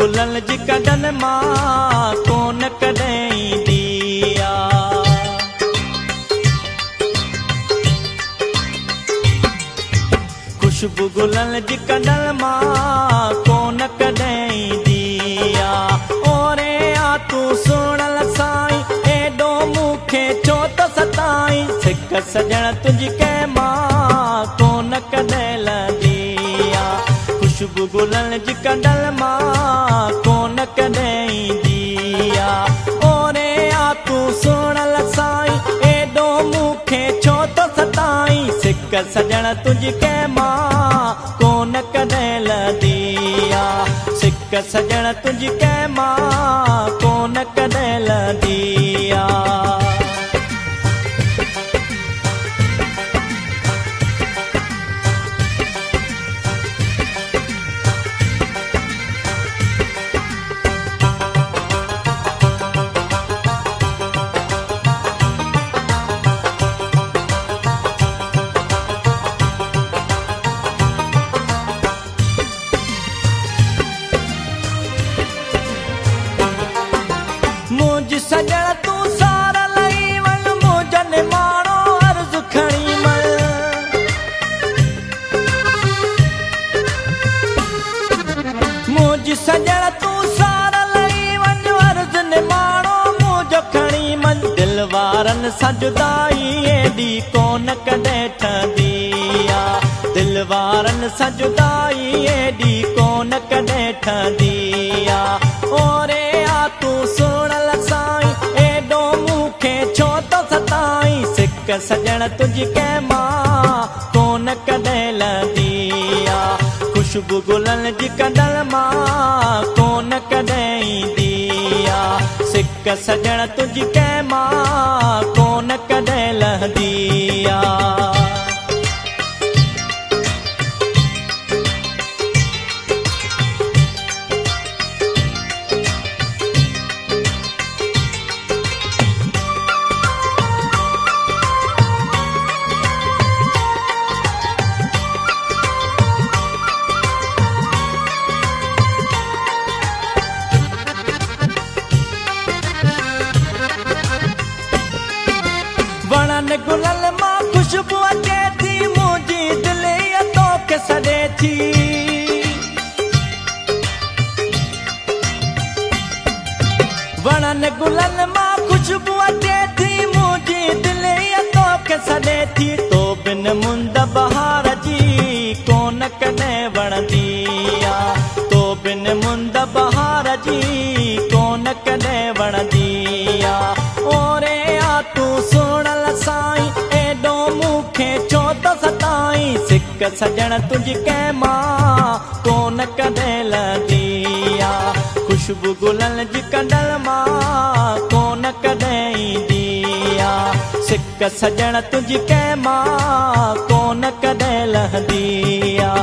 गुलनि जी कॾन मां कोन कॾहिं ईंदी आ। खुशबू गुलनि जी कॾन मां कोन कॾहिं ईंदी आ। ओरे आ तूं सुणल साईं एॾो मूंखे छो त सताईं, सिक सजण तुंहिंजी कंहिं मां कोन कॾहिं लहंदी आ। खुशबू गुलनि जी कॾन मां कोन कॾहिं ईंदी आ। ओरे आ तूं सुणल साईं एॾो मूंखे छो त सताईं, सिक सजण तुंहिंजी कंहिं मां कोन कॾहिं लहंदी आ। सिक सजण तुंहिंजी कंहिं मां कोन कॾहिं लहंदी आ। मुंहिंजी सजण तूं सार लही वञ, मुंहिंजो निमाणो अर्ज़ु खणी मल। मुंहिंजी सजण तूं सार लही वञ, अर्ज़ु निमाणो मुंहिंजो खणी मन। दिल वारनि सां जुदाई एॾी कोन कॾहिं ठहंदी आ। दिल वारनि सां जुदाई एॾी कोन कॾहिं ठहंदी आ। ओरे आ तूं सुणल साईं एॾो मूंखे छो त सताईं, सिक सजण तुंहिंजी कंहिं मां कोन कॾहिं लहंदी आ। खुशबू गुलनि जी कॾन मां कोन कॾहिं ईंदी आ। सिक सजण तुंहिंजी कंहिं मां कोन कॾहिं लहंदी आ। वणनि गुलनि मां खुशबू अचे थी, मुंहिंजी दिलि तोखे सॾे थी। वणनि गुलनि मां खुशबू अचे थी, मुंहिंजी दिलि तोखे सॾे थी। तो बिन मुंद बहार जी कोन कॾहिं वणंदी आ। तो बिन मुंद बहार जी कोन कॾहिं वणंदी आ। ओरे आ तूं सुणल साईं एॾो मूंखे छो त सताईं, सिक सजण तुंहिंजी कंहिं मां कोन कॾहिं लहंदी आ। खुशबू गुलनि जी कॾन मां कोन कॾहिं ईंदी आ। सिक सजण तुंहिंजी कंहिं मां कोन कॾहिं लहंदी आ।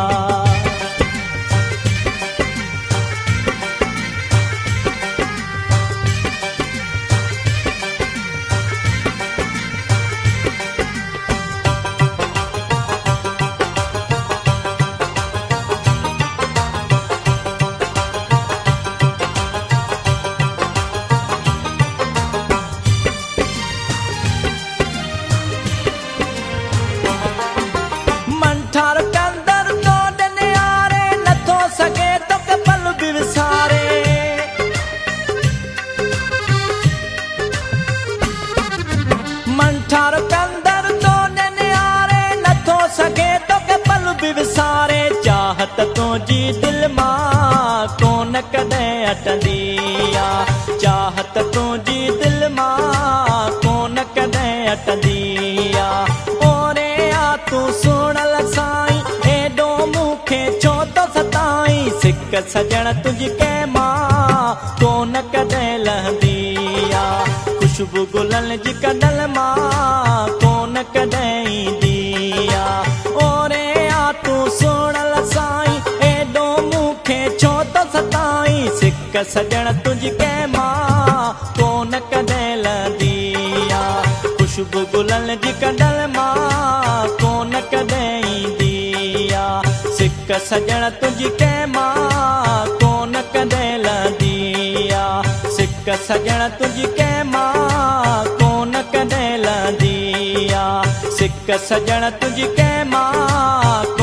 मंठार कंदर तो ॾियारे नथो सघे तोखे पल बि विसारे। मंठार कंदर तो ॾियारे नथो सघे तोखे पल बि विसारे। चाहत तुंहिंजी दिलि मां कोन कॾहिं हटंदी आ। चाहत तुंहिंजी दिलि मां कोन कॾहिं हटंदी आ। ओरे आ तूं सुणल साईं एॾो मूंखे छो त सताईं, सिक सजण तुंहिंजी कंहिं मां कोन कॾहिं लहंदी आ। खुशबू गुलनि जी कॾन मां कोन कॾहिं ईंदी आ। ओरे आ तूं सुणल साईं एॾो मूंखे छो त सताईं, सिक सजण तुंहिंजी कंहिं मां कोन कॾहिं लहंदी आ। खुशबू गुलनि जी कॾन मां कोन कॾहिं ईंदी आ। सिक सजण तुंहिंजी कंहिं मां कोन कॾहिं लहंदी आ। सजण तुंहिंजी कंहिं मां कोन कॾहिं लहंदी आ सिक सजण तुंहिंजी कंहिं मां